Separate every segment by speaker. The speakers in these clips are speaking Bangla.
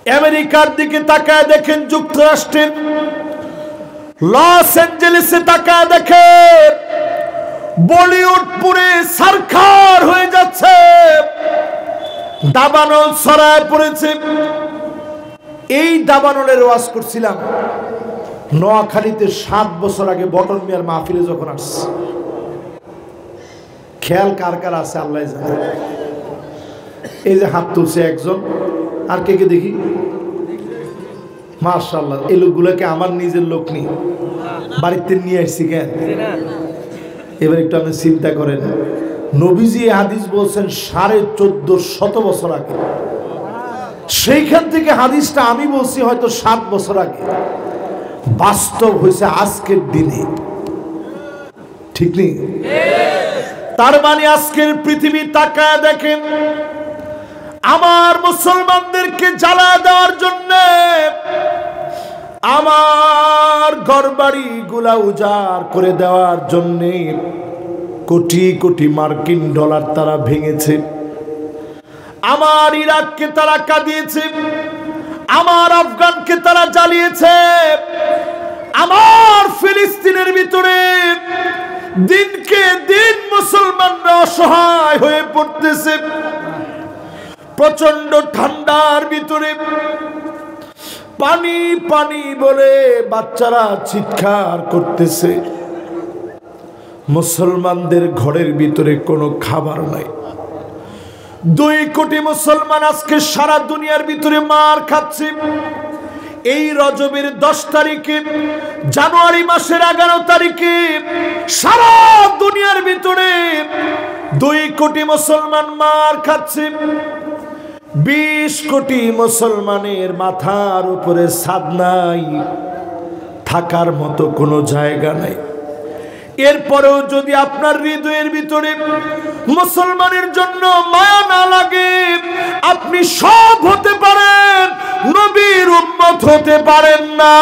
Speaker 1: আমেরিকার দিকে তাকায় দেখেন, যুক্তরাষ্ট্রের লস অ্যাঞ্জেলেসে তাকায় দেখেন, বলিউড পুরে সরকার হয়ে যাচ্ছে, দাবানল ছড়ায় পড়েছে। এই দাবানলের ওয়াজ করছিলাম নোয়াখালীতে 7 বছর আগে বটন মিয়ার মাহফিলে যখন আসছে। খেয়াল কার কার আছে আল্লাহ জানে। এই যে হাত তুলছে একজন, আর কে কে দেখি, মাশাআল্লাহ। এই লোকগুলোকে আমার নিজের লোক নেই, বাড়িতে নিয়ে আসছি কেন? এবার একটু আপনি চিন্তা করেন, নবীজি হাদিস বলছেন 1450 বছর আগে, সেইখান থেকে হাদিসটা আমি বলছি হয়তো 7 বছর আগে, বাস্তব হয়েছে আজকের দিনে, ঠিক নেই? তার মানে আজকের পৃথিবী তাকায় দেখেন, আমার মুসলমানদেরকে জ্বালা দেওয়ার জন্য, আমার ঘরবাড়ি গুলা উজাড় করে দেওয়ার জন্য কোটি কোটি মার্কিন ডলার তারা ভেঙেছে। আমার ইরাককে তারা কাঁদিয়েছে, আমার আফগানকে তারা জ্বালিয়েছে, আমার ফিলিস্তিনের ভিতরে দিনকে দিন মুসলমানরা অসহায় হয়ে পড়তেছে। প্রচন্ড ঠান্ডার ভিতরে পানি পানি বলে বাচ্চারা চিৎকার করতেছে, মুসলমানদের ঘরের ভিতরে কোনো খাবার নাই। 2 কোটি মুসলমান আজকে সারা দুনিয়ার ভিতরে মার খাচ্ছে। এই রজবের 10 তারিখে, জানুয়ারি মাসের 11 তারিখে সারা দুনিয়ার ভিতরে 2 কোটি মুসলমান মার খাচ্ছে। 20 কোটি মুসলমানের মাথার উপরে ছাদ নাই, থাকার মতো কোনো জায়গা নাই। এরপরেও যদি আপনার হৃদয়ের ভিতরে মুসলমানের জন্য মায়া না লাগে, আপনি সব হতে পারেন, নবীর উম্মত হতে পারেন না।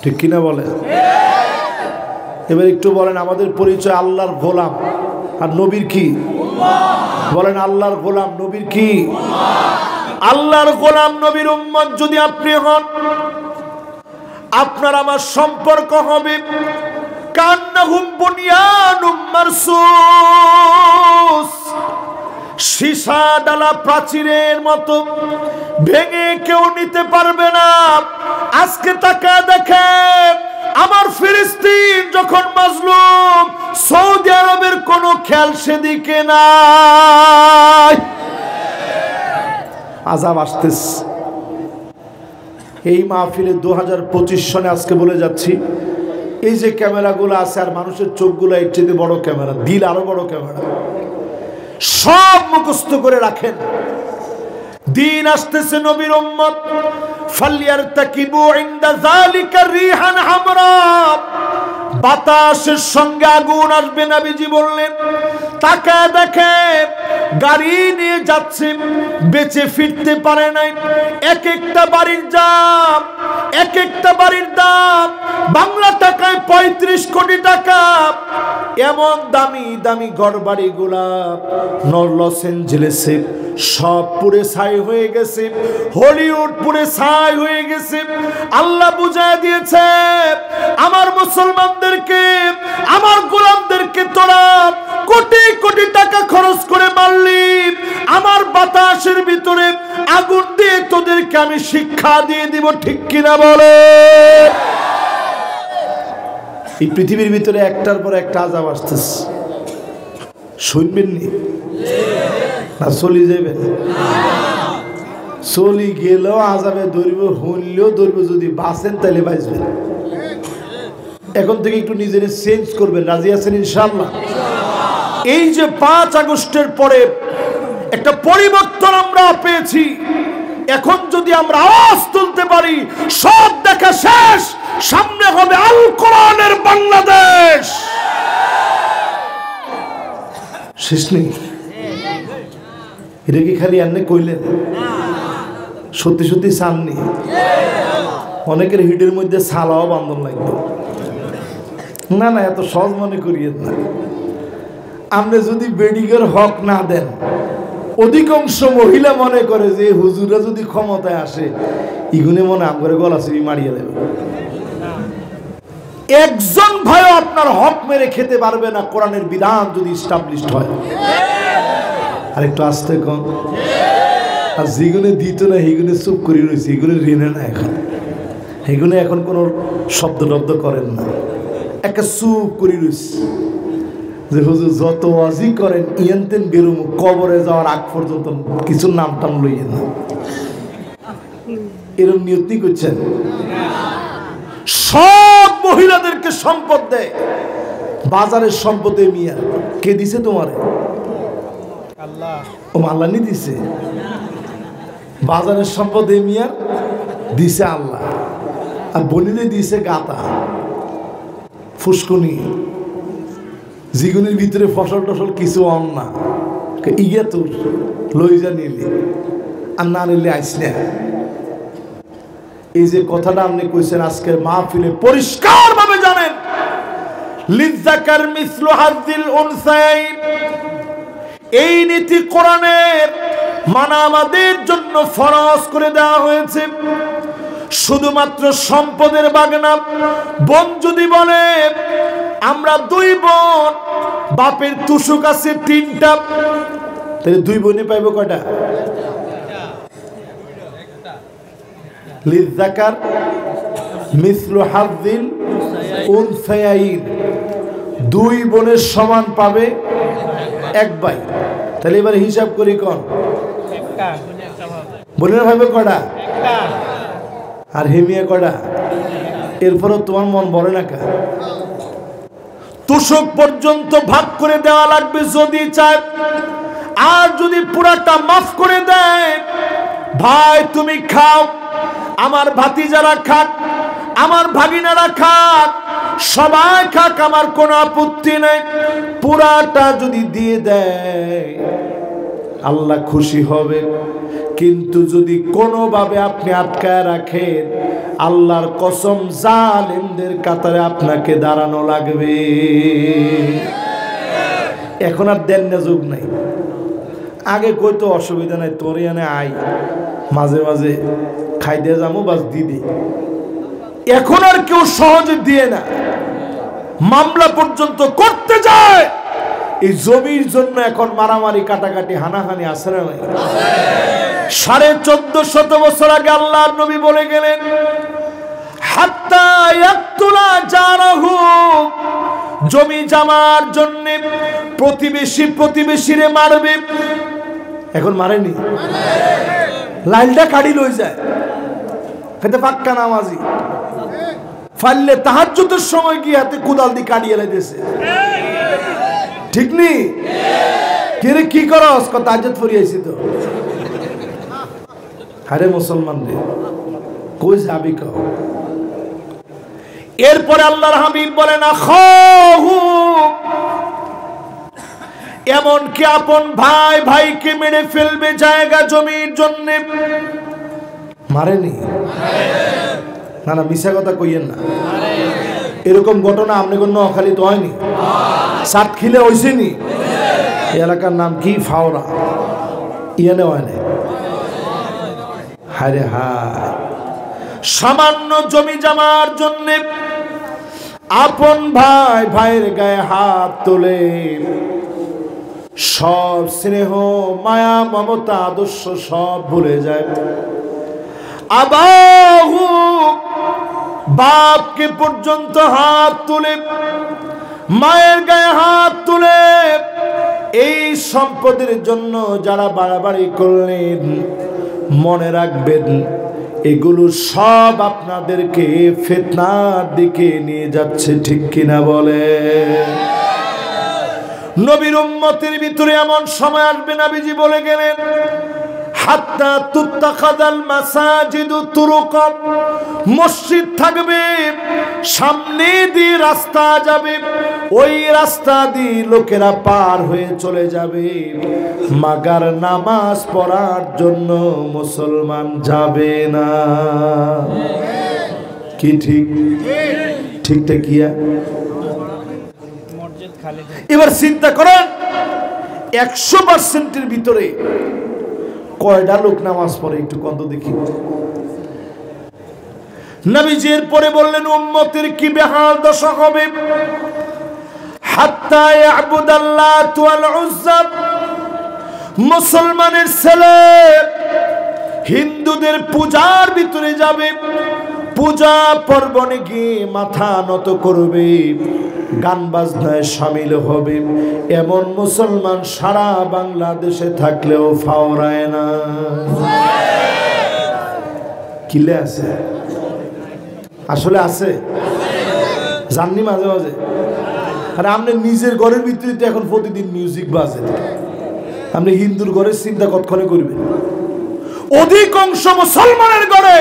Speaker 1: ঠিক কিনা বলেন? এবার একটু বলেন, আমাদের পরিচয় আল্লাহর গোলাম আর নবীর কি? বলেন, আল্লাহর গোলাম, নবীর কি? আল্লাহর গোলাম, নবীর উম্মত যদি আপনি হন, আপনার আমার সম্পর্ক হবে কান্নাহুম বুনিয়ানুম মারসুস, সীসা ডালা প্রাচীরের মতো ভেঙে কেউ নিতে পারবে না। আজকে তাকায় দেখেন, আমার ফিলিস্তিন যখন মাজলুম, সৌদি আরবের কোনো খেয়াল সেদিকে নাই। আযাব আসতেছে। এই মাহফিলে 2025 সনে আজকে বলে যাচ্ছি, এই যে ক্যামেরাগুলো আছে আর মানুষের চোখগুলো এর চেয়ে বড় ক্যামেরা, দিল আরো বড় ক্যামেরা, সব মুখস্থ করে রাখেন। দিন আসতেছে, নবীর উম্মত ফালিয়ারতাকিবু ইনদা যালিকা রিহান হামরা, বাতাসের সঙ্গে আগুন আসবে। নবীজি বললেন, তাকায় দেখে গাড়ি নিয়ে যাচ্ছে, বেঁচে ফিরতে পারে নাই। এক একটা বাড়ির দাম, এক একটা বাড়ির দাম বাংলা টাকায় 35 কোটি টাকা। এমন দামি দামি ঘরবাড়িগুলা লস অ্যাঞ্জেলেসে সব পুরে ছাই হয়ে গেছে, হলিউড পুরে ছাই হয়ে গেছে। আল্লাহ বুঝায় দিয়েছে, আমার মুসলমানদেরকে, আমার গোলামদেরকে তোরা কোটি কোটি টাকা খরচ করে মারলি, আমার বাতাসের ভিতরে আগুন দিয়ে তোদেরকে আমি শিক্ষা দিয়ে দিব। ঠিক কিনা বলে? এই পৃথিবীর ভিতরে একটার পর একটা আযাব আসতেছে, শুনবেন নি না? চলি যাবেন? চলি গেলেও আযাবে ধরব, হইলেও ধরব। যদি বাঁচেন তাহলে বাঁচবেন। এখন থেকে একটু নিজের চেঞ্জ করবেন। রাজি আছেন ইনশাআল্লাহ? এই যে 5 আগস্টের পরে একটা পরিবর্তন আমরা পেয়েছি, এখন যদি আমরা আওয়াজ তুলতে পারি, সব দেখা শেষ, সামনে হবে আল কোরআনের বাংলাদেশ। শেষ নেই। এটা কি খালি এমনি কইলেন? সত্যি সত্যি চাননি? অনেকের হিডের মধ্যে ছালাও বান্ধন লাগবে। না না, এত সহজ মনে করিয়েন না। আপনি যদি বেডিগের হক না দেন, অধিকাংশ মহিলা মনে করে যে হুজুরা যদি ক্ষমতায় আসে ইগুনে মনে আমগরে গলা চিবি মারিয়ে দেবে। একজন ভাই আপনার হক মেরে খেতে পারবে না কোরআনের বিধান যদি এস্টাবলিশড হয়। আরেকটু আস্তে কম। আর যেগুলো দিত না সেগুলো চুপ করে রয়েছে, এগুলো ঋণে না এখন, এগুলো এখন কোনো শব্দ টব্দ করেন না, একটা চুপ করে রয়েছে যে হুজুর যত ওয়াজি করেন ইয়ানতেন বেরুম কবরে যাওয়ার আগ পর্যন্ত কিছু নাম টাম লইয়েন না, এরকম নিয়তি করছেন। সব মহিলাদেরকে সম্পদ দেয়, বাজারের সম্পদে মিয়া কে দিছে তোমারে? আল্লাহ। ও আল্লাহ নি দিছে? বাজারের সম্পদে মিয়া দিছে আল্লাহ, আর বনিলে দিছে গাতা ফুসকুনি, যেগুলির ভিতরে ফসল টসল কিছু অন না, ইয়া তোর লই যা নিলে আর না নিলে আইস না। এই যে কথাটা আপনি কইছেন আজকের মাহফিলে পরিষ্কার ভাবে জানেন, লিযাকার মিসলু হাযিল উনসায়াইন, এই নীতি কোরআনের মানা আমাদের জন্য ফরজ করে দেওয়া হয়েছে। শুধুমাত্র সম্পদের বাগনা বোন যদি বলে আমরা দুই বোন, বাপের তুসুক আছে 3টা, তাহলে দুই বোনে পাইব কয়টা? লিযাকার মিসলু হাযিল উনসায়াইন, দুই বোনের সমান পাবে এক ভাই। তাহলে এবার হিসাব করি কোন বোনের ভাইবে কয়টা? আর হেমিয়া কয়টা? এরপরও তোমার মন বলে না কা? তুষক পর্যন্ত ভাগ করে দেওয়া লাগবে যদি চায়, আর যদি পুরাটা মাফ করে দেয়, ভাই তুমি খাও, আমার ভাতিজারা খাক, আমার ভাগিনারা খাক, সবাই খাক, আমার কোনো আপত্তি নেই, পুরাটা যদি দিয়ে দেয় আল্লাহ খুশি হবে। কিন্তু যদি কোনোভাবে আপনি আটকায় রাখেন, আল্লাহর কসম জালেমদের কাতারে আপনাকে দাঁড়ানো লাগবে। এখন আর দেন না যুগ নাই, আগে কইতো অসুবিধা নাই, তোর এনে আই মাঝে মাঝে খাই দিয়ে যাবো বাস দিদি। এখন আর কেউ সহজে দিয়ে না, মামলা পর্যন্ত করতে যায়। এই জমির জন্য এখন মারামারি কাটাকাটি হানাহানি আছে না নাই? 1450 বছর আগে আল্লাহর নবী বলে গেলেন, হাত্তা ইয়াকতুলা জারাহু, জমি জামার জন্য প্রতিবেশী প্রতিবেশীরে মারবে। এখন মারেনি, লাইলটা কাটি লই যায়, খেতে পাক্কা নামাজি ফাললে তাহাজ্জুদের সময় গিয়ে হাতে কুদাল দিয়ে কাটিয়ে লাইতেছে, ঠিক নি? কে কি করস? তাহাজ্জুদ পড়িয়েছি তো। আরে মুসলমান রে, কই যাবি কও? এরপরে আল্লাহর হাবিব বলেন, আখাহু, এমন কি আপন ভাই ভাইকে মেরে ফেলবে জায়গা জমির জন্য? মারেনি? না না, মিশা কথা কইয়েন না। এরকম ঘটনা আপনি কোন নোয়াখালী তো হয়নি, সাতখিলে হইছেনি। এই এলাকার নাম কি? ফাওরা। ইয়ানে হয় না? হায় রে হায়, সামান্য জমি জামার জন্য আপন ভাই ভাইয়ের গায়ে হাত তোলে, সব স্নেহ মায়া মমতা আদর্শ সব ভুলে যায়। আবাহু, বাপকে পর্যন্ত হাত তুলে, মায়ের গায়ে হাত তুলে, এই সম্পদের জন্য যারা বাড়াবাড়ি করলেন, মনে রাখবেন এগুলো সব আপনাদেরকে ফিতনার দিকে নিয়ে যাচ্ছে, ঠিক কিনা বলে? নবীর উম্মতের ভিতরে এমন সময় আসবে, নবীজি বলে গেলেন, হাত্তা তুত্তাখাযাল মাসাজিদু তুরুকা, মসজিদ থাকবে, সামনে দিয়ে রাস্তা যাবে, ওই রাস্তা দিয়ে লোকেরা পার হয়ে চলে যাবে, মাগার নামাজ পড়ার জন্য মুসলমান যাবে না। কি ঠিক? ঠিকটা কিয়া? এবার চিন্তা করেন, 100%-এর ভিতরে কয়টা লোক নামাজ পড়ে একটু কত দেখি। নবীজি এর পরে বললেন উম্মতের কি বেহাল দশা হবে, হাত্তা ইয়াবুদাল্লাত ওয়াল উজ্জা, মুসলমানের ছেলে হিন্দুদের পূজার ভিতরে যাবে, পূজা পর্বণে গিয়ে মাথা নত করবে, গান বাজনায় শামিল হবে, এমন মুসলমান সারা বাংলাদেশে থাকলেও ফাওরায় না। কিলে আছে? আসলে আছে, জাননি মাঝে মাঝে। আর আপনি নিজের ঘরের ভিতরে তো এখন প্রতিদিন মিউজিক বাজে, আপনি হিন্দুর ঘরের চিন্তা কতক্ষণে করবেন? অধিকাংশ মুসলমানের ঘরে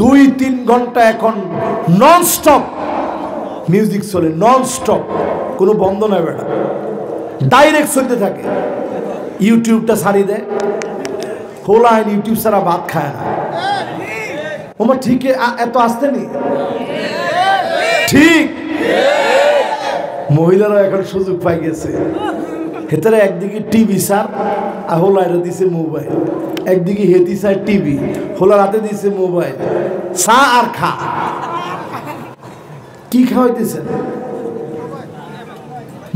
Speaker 1: 2-3 ঘন্টা এখন নন স্টপ মিউজিক চলে, নন স্টপ, কোনো বন্ধ নাই বেটা, ডাইরেক্ট চলতে থাকে। ইউটিউবটা ছাড়ি দেয়, হোলা ইউটিউব ছাড়া ভাত খায় না। ওমা ঠিক এত আসতে নি ঠিক, মহিলারা এখন সুযোগ পাই গেছে। হেতারা একদিকে টিভি সার আর হোলাইরা দিছে মোবাইল, একদিকে হেতি সার টিভি, হোলার হাতে দিছে মোবাইল, চা আর খা। কি খাওয়াইতেছেন?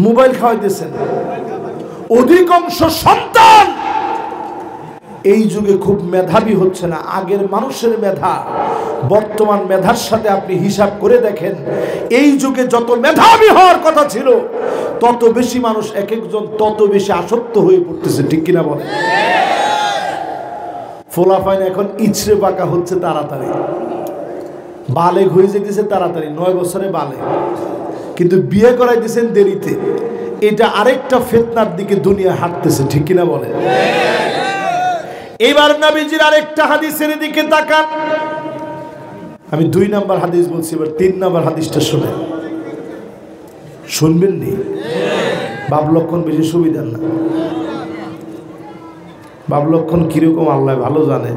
Speaker 1: মোবাইল খাওয়াইতেছেন। অধিকাংশ সন্তান এই যুগে খুব মেধাবী হচ্ছে না। আগের মানুষের মেধা বর্তমান মেধার সাথে আপনি হিসাব করে দেখেন, এই যুগে যত মেধাবী হওয়ার কথা ছিল তত বেশি মানুষ এক একজন তত বেশি আসক্ত হয়ে পড়তেছে, ঠিক কিনা বলে? ফোলাফাইন এখন ইছরে পাকা হচ্ছে তাড়াতাড়ি, বালেগ হয়ে যেতেছে তাড়াতাড়ি, 9 বছরে বালেগ, কিন্তু বিয়ে করাই দিয়েছেন দেরিতে। এটা আরেকটা ফিতনার দিকে দুনিয়া হাঁটতেছে, ঠিক কিনা বলে? এবার নবীজির আরেকটা হাদিসের দিকে তাকান। আমি 2 নাম্বার হাদিস বলছি, এবার 3 নাম্বার হাদিসটা শুনেন। শুনবেন নি? বাব লক্ষণ বেশি সুবিধার না, বাব লক্ষণ কিরকম আল্লাহ ভালো জানে।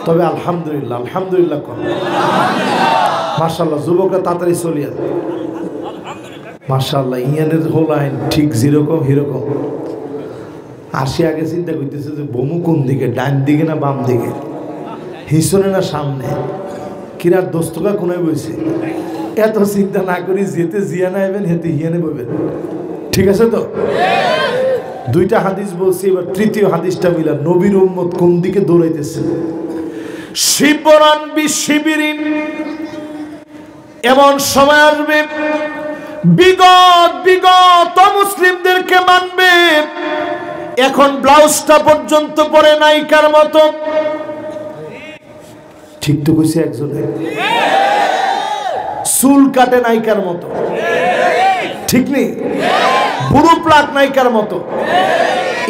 Speaker 1: তবে আলহামদুলিল্লাহ, আলহামদুলিল্লাহ কোন মাশাআল্লাহ, যুবকরা তাড়াতাড়ি চলিয়া মাশাআল্লাহ, ইয়ানের হোলাইন ঠিক যেরকম হিরকম। আসি আগে চিন্তা করতেছে যে বমু কোন দিকে, ডান দিকে না বাম দিকে, হিসনে না সামনে, কিরার দোস্তকা কোনায় বইছে। এত চিন্তা না করি যেতে জিয়ানা আইবেন হেতে হিয়ানে বইবেন, ঠিক আছে তো? 2টা হাদিস বলছি, এবার 3য় হাদিসটা মিলা। নবীর উম্মত কোন দিকে দৌড়াইতেছে? শিবরান বিশিবিরিন, এমন সময় আসবে বিগত মুসলিমদেরকে মানবে, এখন ব্লাউজটা পর্যন্ত পরে নায়িকার মতো। ঠিক তো কইছে একজনে, চুল কাটে নায়িকার মতো, ঠিক নেই? বুড়ো প্লাক নায়িকার মতো।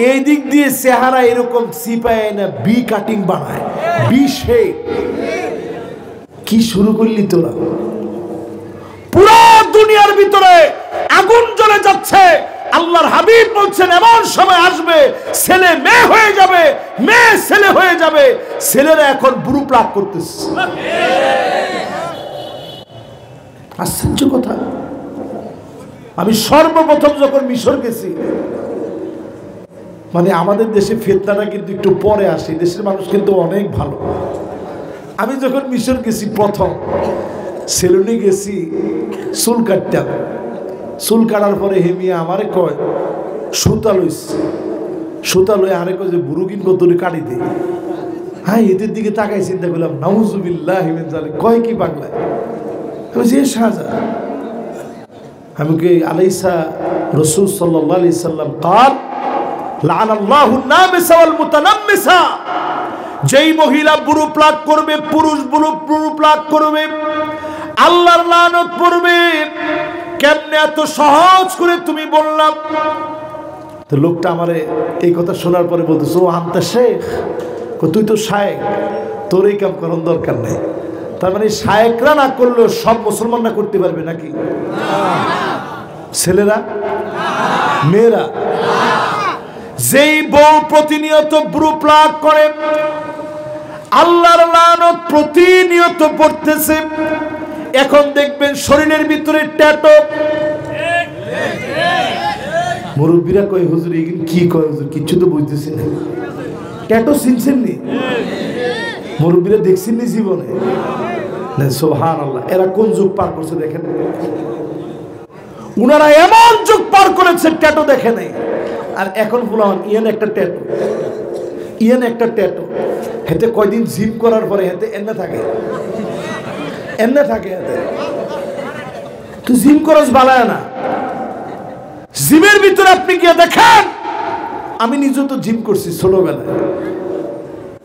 Speaker 1: এই দিক দিয়ে চেহারা এরকম চিপায় না, বি কাটিং বানায়, বি শেপ। কি শুরু করলি তোরা? পুরো দুনিয়ার ভিতরে আগুন জ্বলে যাচ্ছে। আল্লাহর হাবিব বলছেন এমন সময় আসবে ছেলে মেয়ে হয়ে যাবে, মেয়ে ছেলে হয়ে যাবে। ছেলেরা এখন বুড়ো প্লাক করতেছে, আশ্চর্য কথা। আমি সর্বপ্রথম যখন মিশর গেছি, মানে আমাদের দেশে ফিতনাটা কিন্তু একটু পরে আসে, দেশের মানুষ কিন্তু অনেক ভালো। আমি যখন মিশর গেছি প্রথম সেলুনে গেছি, চুল কাটতাম। চুল কাটার পরে হেমিয়া আমারে কয় সুতা লইস, সুতা লই আরে কয় যে বুড়ো কিন কত কাটি দে। হ্যাঁ, এদের দিকে তাকাই চিন্তা করলাম নাউজুবিল্লাহ মিন যালিক, কয় কি বাংলায়? আমি যে শাহজাহান, আমি কি আলাইসা রাসূল সাল্লাল্লাহু আলাইহি সাল্লাম قال লাআনাল্লাহু নামিসা ওয়াল মুতানাম্মিসা, যেই মহিলা বুড়ো প্লাক করবে, পুরুষ বুড়ো প্লাক করবে, আল্লাহর লানত পড়বে। কেমনে এত সহজ করে তুমি বললাম? তো লোকটা আমারে এই কথা শোনার পরে বলতেছে, ও আনতা শেখ, তুই তো শায়েখ, তোর এই কাম করার দরকার নেই। তার মানে শায়েকরা না করলেও সব মুসলমানরা করতে পারবে নাকি? ছেলেরা, মেয়েরা। যেই বউ প্রতিনিয়ত বুড়ো প্লাক করে, আল্লাহর লানত প্রতিনিয়ত পড়তেছে। এখন দেখবেন শরীরের ভিতরে ট্যাটু, মুরব্বীরা কয় হুজুর এগুলো কি কয় হুজুর, কিচ্ছু তো বুঝতেছি না। ট্যাটু চিনছেন নি? মুরব্বীরা দেখছেন নি জীবনে? সুবহানাল্লাহ, এরা কোন যুগ পার করছে দেখেন। উনারা এমন যুগ পার করেছে ট্যাটু দেখে নাই। আর এখন বললাম ইয়ান একটা ট্যাটু, ইয়ান একটা ট্যাটু, হেতে কয়দিন জিম করার পরে হেতে এনে থাকে, এনে থাকে হেতে। তুই জিম করস বালায় না, জিমের ভিতরে আপনি গিয়ে দেখেন। আমি নিজে তো জিম করছি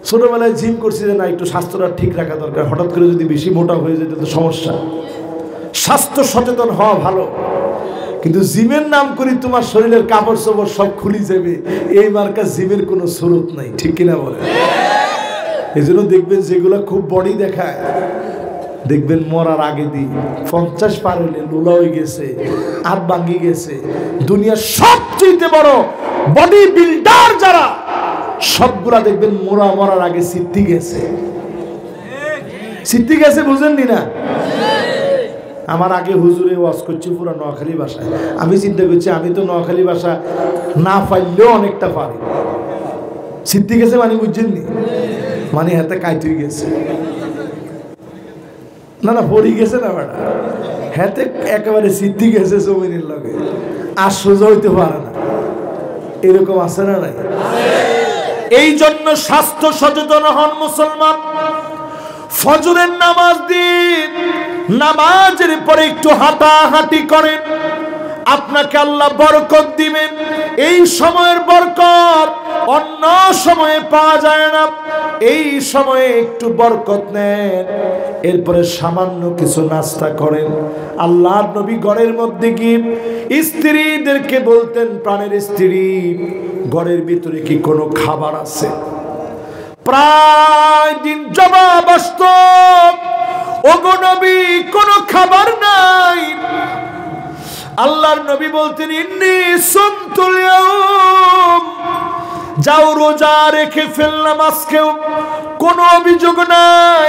Speaker 1: ছোটবেলায় জিম করছি যে না একটু স্বাস্থ্যটা ঠিক রাখা দরকার। হঠাৎ করে যদি বেশি মোটা হয়ে যেত তো সমস্যা। স্বাস্থ্য সচেতন হওয়া ভালো, কিন্তু জিমের নাম করি তোমার শরীরের কাপড় চোপড় সব খুলি যাবে, এই মার্কা জিমের কোনো স্রোত নাই, ঠিক কিনা বলে? এই জন্য দেখবেন যেগুলো খুব বডি দেখায়, দেখবেন মরার আগে দিয়ে 50 পার হইলে লোলা হয়ে গেছে, হাত ভাঙ্গি গেছে। দুনিয়ার সবচেয়ে বড় বডি বিল্ডার যারা, সবগুলা দেখবেন মরার আগে সিদ্ধি গেছে, বুঝেননি না? আমার আগে হুজুরে ওয়াজ করছি পুরো নোয়াখালী ভাষায়। আমি চিন্তা করছি আমি তো নোয়াখালী ভাষা না পাইলেও অনেকটা পারি। সিদ্ধি গেছে মানে বুঝছেননি, মানে হাতে কাইতুই গেছে না পড়ি গেছে না বেটা, হাতে একেবারে সিদ্ধি গেছে জমিনের লগে, আর সোজা হইতে পারে না। এরকম আছে না নাই? এই জন্য স্বাস্থ্য সচেতন হন মুসলমান। ফজরের নামাজ দিন, নামাজের পরে একটু হাঁটাহাঁটি করেন, আপনাকে আল্লাহ বরকত দিবেন। এই সময়ের বরকত অন্য সময়ে পাওয়া যায় না। এই সময়ে একটু বরকত নেন, এরপরে সামান্য কিছু নাস্তা করেন। আল্লাহর নবী ঘরের মধ্যে গিয়ে স্ত্রীদেরকে বলতেন, প্রাণের স্ত্রী, ঘরের ভিতরে কি কোনো খাবার আছে? প্রায় দিন জবাব আসতো, ওগো নবী কোনো খাবার নাই। আল্লাহর নবী বলতেন, ইন্নী সুমতুল ইয়াউম, যাও রোজা রেখে ফেললাম আজকেও, কোনো অভিযোগ নাই।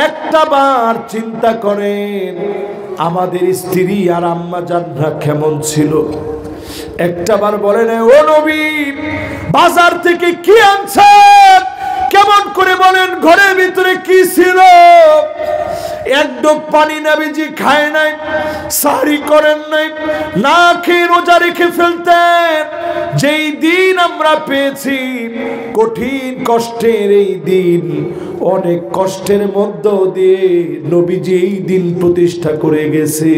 Speaker 1: একটা বার চিন্তা করেন আমাদের স্ত্রী আর আম্মা জানরা কেমন ছিল। একটা বার বলেন, ও নবী বাজার থেকে কি আনছেন? কেমন করে বলেন ঘরের ভিতরে কি ছিল? এক ডোক পানি নবীজি খায় নাই, সাহরি করেন নাই, না খেয়ে রোজা রেখে ফেলতেন। যেই দিন আমরা পেয়েছি কঠিন কষ্টের এই দিন, অনেক কষ্টের মধ্য দিয়ে নবীজি এই দিন প্রতিষ্ঠা করে গেছে।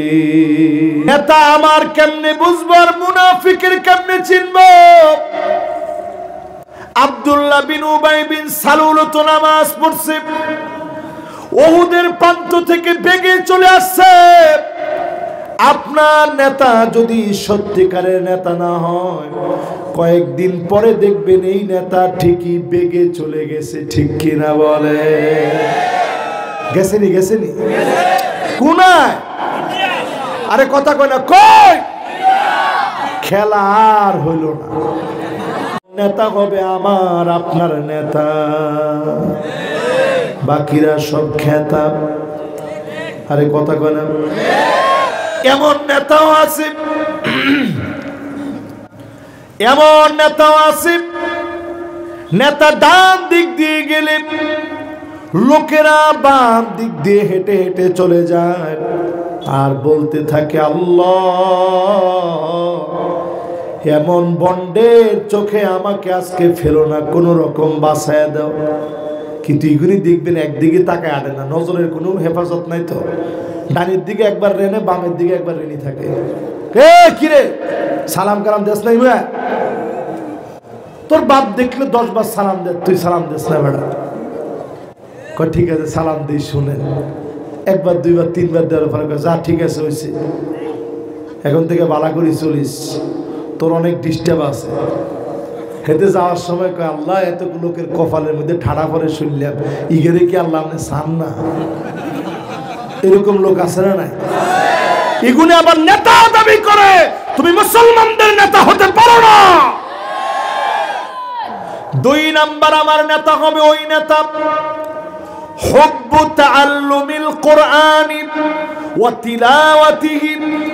Speaker 1: নেতা আমার কেমনে বুঝবো আর মুনাফিকের কেমনে চিনবো? আব্দুল্লাহ বিন উবাই বিন সালুল তো নামাজ পড়ছে, উহুদের প্রান্ত থেকে বেগে চলে আসছে। আপনার নেতা যদি সত্যিকারের নেতা না হয়, কয়েকদিন পরে দেখবেন এই নেতা ঠিকই বেগে চলে গেছে, ঠিক কিনা বলে? গেছেনি কোনায়? আরে কথা কয় না, কই? খেলা আর হইল না। নেতা হবে আমার আপনার নেতা, বাকিরা সব খেতা। আরে কথা কয় না? এমন নেতাও আছে, নেতা ডান দিক দিয়ে গেলে লোকেরা বাম দিক দিয়ে হেঁটে হেঁটে চলে যায় আর বলতে থাকে, আল্লাহ এমন বন্ডের চোখে আমাকে আজকে ফেলো না, কোনো রকম বাঁচায় দাও। কিন্তু এগুলি দেখবেন একদিকে তাকায় আটে না, নজরের কোনো হেফাজত নাই তো। ডানের দিকে একবার রেনে, বামের দিকে একবার রেনি থাকে। কিরে সালাম কালাম দেস নাই? তোর বাপ দেখলে 10 বার সালাম দে, তুই সালাম দেস না বেড়া? ঠিক আছে সালাম দিই, শুনেন। একবার, দুইবার, তিনবার দেওয়ার পরে যা ঠিক আছে হয়েছে, এখন থেকে বালা করি চলিস, তোর অনেক ডিস্টার্ব আছে। হেঁটে যাওয়ার সময় কয়, আল্লাহ এত লোকের কপালের মধ্যে ঠাড়া পরে শুনলাম, ইগেরে কি আল্লাহ আপনি চান না? এরকম লোক আছে না নাই? এগুলো আবার নেতা দাবি করে, তুমি মুসলমানদের নেতা হতে পারো না। 2 নাম্বার আমার নেতা হবে ওই নেতা, হুব্বু তাআল্লুমিল কুরআনি ওয়া তিলাওয়াতিহি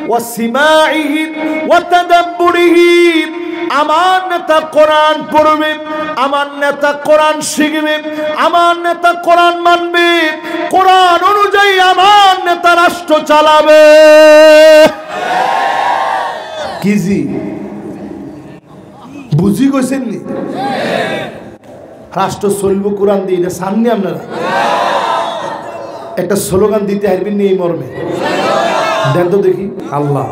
Speaker 1: ওয়া সিমাইহি ওয়া তাদাব্বুরিহি। আমার নেতা কোরআন পড়বে, আমার নেতা কোরআন শিখবে, আমার নেতা কোরআন মানবে, কোরআন অনুযায়ী আমার নেতা রাষ্ট্র চালাবে। কি জি বুঝি গেছেন নি? রাষ্ট্র চলবো কোরআন দিয়ে, এটা সামনে আপনারা একটা স্লোগান দিতে পারবেন নি এই মর্মে? দেন তো দেখি। আল্লাহ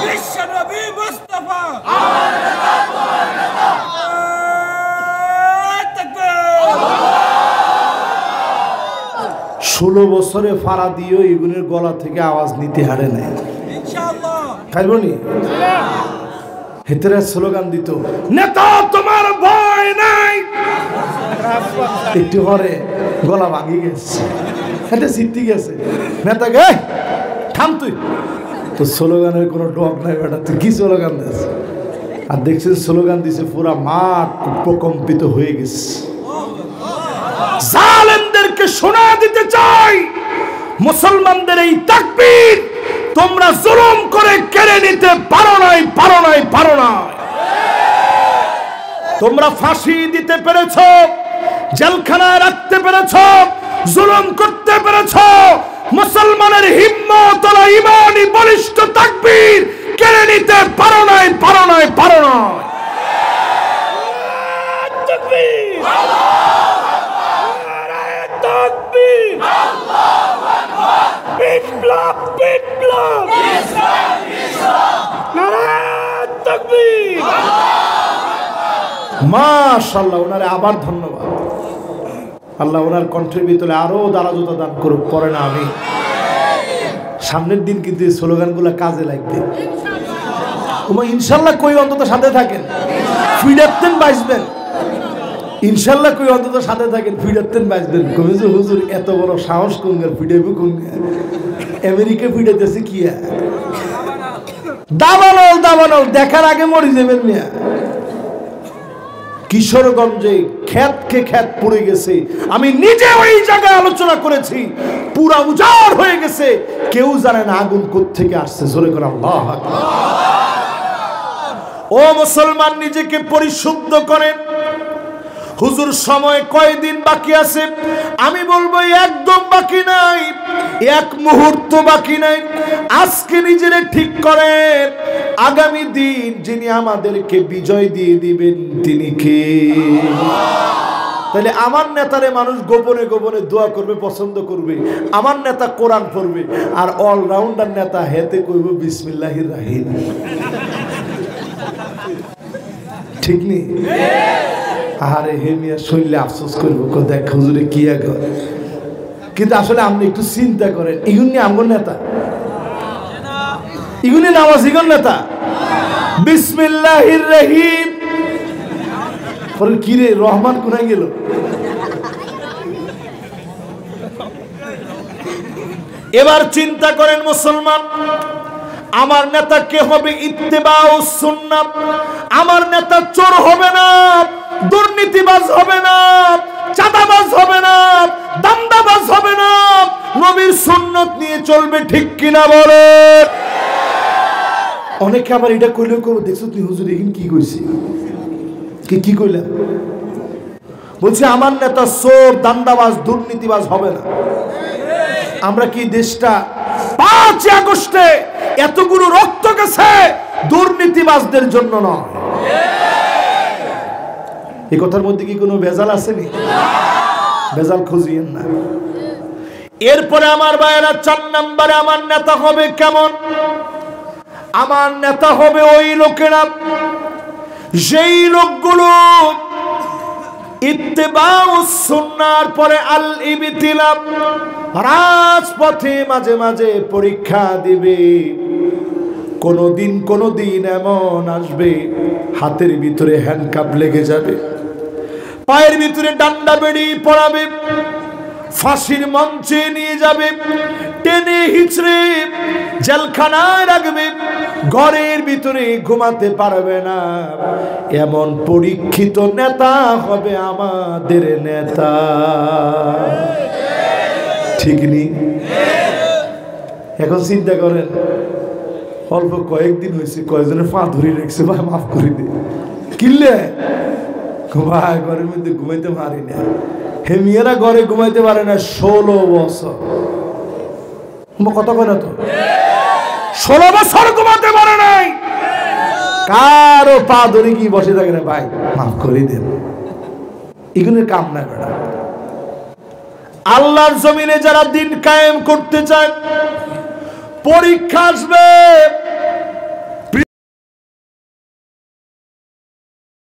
Speaker 2: বিশ্বনবী মুস্তাফা
Speaker 1: 16 বছরে ফাড়া দিয়েও এগুনের গলা থেকে আওয়াজ নিতে হারে নাই। খাইবনি হেতেরা স্লোগান দিত, নেতা তোমার ভয় নাই, একটু পরে গলা ভাঙি গেছে, এটা জিতে গেছে। নেতা গে থাম, তুই তো স্লোগানের কোনো ডক নাই বেটা, তুই কি স্লোগান দিস? আর দেখছেন স্লোগান দিছে পুরা মাঠ প্রকম্পিত হয়ে গেছে। জালেমদেরকে শোনা দিতে চাই, মুসলমানদের এই তাকবীর তোমরা জুলুম করে কেড়ে নিতে পারো নাই, পারো নাই, পারো নাই। তোমরা ফাঁসি দিতে পেরেছো, জেলখানায় রাখতে পেরেছো, জুলুম করতে পেরেছো, মুসলমানের হিম্মত ও ঈমানি বলিষ্ঠ তাকবীর কেড়ে নিতে পারো নাই, পারো নাই, পারো নাই। তাকবীর, তাকবীর, আল্লাহু আকবার, বিপ্লব, বিপ্লব, ইসলাম, ইসলাম, নারায়ে তাকবীর। মাশাআল্লাহ, ওনারে আবার ধন্যবাদ। আল্লাহ ওনার কণ্ঠের ভিতরে আরো দারাজতা দান করুক, পরে না আমি সামনের দিন কিন্তু এই স্লোগানগুলো কাজে লাগবে ইনশাল্লাহ। কই অন্তত সাথে থাকেন, ফিডাতেন বাঁচবেন ইনশাল্লাহ। কই অন্তত সাথে থাকেন, ফিডাতেন বাঁচবেন। কবি যে হুজুর এত বড় সাহস কোন গেল, ফিডাইব কোন গেল? আমেরিকা ফিডাইতেছে কি? দাবানল, দাবানল দেখার আগে মরে যাবেন মিয়া। কিশোরগঞ্জে ক্ষেতকে ক্ষেত পড়ে গেছে, আমি নিজে ওই জায়গায় আলোচনা করেছি, পুরা উজাড় হয়ে গেছে, কেউ জানে না আগুন কোত্থেকে আসছে। জোরে করে আল্লাহু আকবার। ও মুসলমান, নিজেকে পরিশুদ্ধ করেন। হুজুর সময় কয়দিন বাকি আছে? আমি বলবো একদম বাকি নাই, এক মুহূর্ত বাকি নাই। আজকে নিজেরে ঠিক করেন, আগামী দিন যিনি আমাদেরকে বিজয় দিয়ে দিবেন তিনি কে? তাহলে আমার নেতারে মানুষ গোপনে গোপনে দোয়া করবে, পছন্দ করবে। আমার নেতা কোরআন পড়বে, আর অলরাউন্ডার নেতা হেতে কইব বিসমিল্লাহির রাহিম। ঠিক নেই? আরে হে মিয়া, শুনলে আফসোস করবো, দেখ হুজুরে কি আগে। কিন্তু আসলে আপনি একটু চিন্তা করেন, এগুলি আমগর নেতা, এগুলি নামাজিগর নেতা। বিসমিল্লাহির রহিম পরে কি রে, রহমান কোথায় গেল? এবার চিন্তা করেন মুসলমান, আমার নেতা কে হবে? ইত্তেবাউস সুন্নাহ। আমার নেতা চোর হবে না, দুর্নীতিবাজ হবে না, চাঁদাবাজ হবে না, দান্দাবাজ হবে না, নবীর সুন্নত নিয়ে চলবে। ঠিক কিনা বলে? অনেকে আবার এটা কইলে করবো, দেখছো তুই হুজুর এখানে কি কইছি? কি কইলাম? বলছি আমার নেতা চোর, দান্দাবাজ, দুর্নীতিবাজ হবে না। আমরা কি দেশটা 5 আগস্টে এতগুলো রক্ত গেছে দুর্নীতিবাজদের জন্য নয়? এই কথার মধ্যে কি কোনো ভেজাল আছে? ভেজাল খুঁজিয়েন না। এরপরে আমার ভাইয়েরা, 4 নম্বরে আমার নেতা হবে কেমন? আমার নেতা হবে ওই লোকেরা, যেই লোকগুলো ইত্তেবাউস সুন্নাহর পরে আল ইবতিলাম, রাজপথে মাঝে মাঝে পরীক্ষা দিবে। কোনদিন এমন আসবে, হাতের ভিতরে হ্যান্ডকাপ লেগে যাবে, পায়ের ভিতরে ডান্ডা বেড়ি পড়াবে, ফাঁসির মঞ্চে নিয়ে যাবে, টেনে হিচড়ে জেলখানায় রাখবে, ঘরের ভিতরে ঘুমাতে পারবে না। এমন পরীক্ষিত নেতা হবে আমাদের নেতা, ঠিক নেই? এখন চিন্তা করেন, অল্প কয়েকদিন হয়েছে, কয়েকজনের পা ধরে রেখেছে, ভাই মাফ করে দে, কিনলে ভাই ঘরের মধ্যে ঘুমাইতে পারি না। হে মেয়েরা ঘরে ঘুমাইতে পারে না 16 বছর, কথা কয় না তো, 16 বছর ঘুমাতে পারে নাই। কারো পা ধরে কি বসে থাকে না, ভাই মাফ করে দেন, এগুলোর কাম নাই বেড়া। আল্লাহর জমিনে যারা দিন কায়েম করতে চায়, পরীক্ষা আসবে।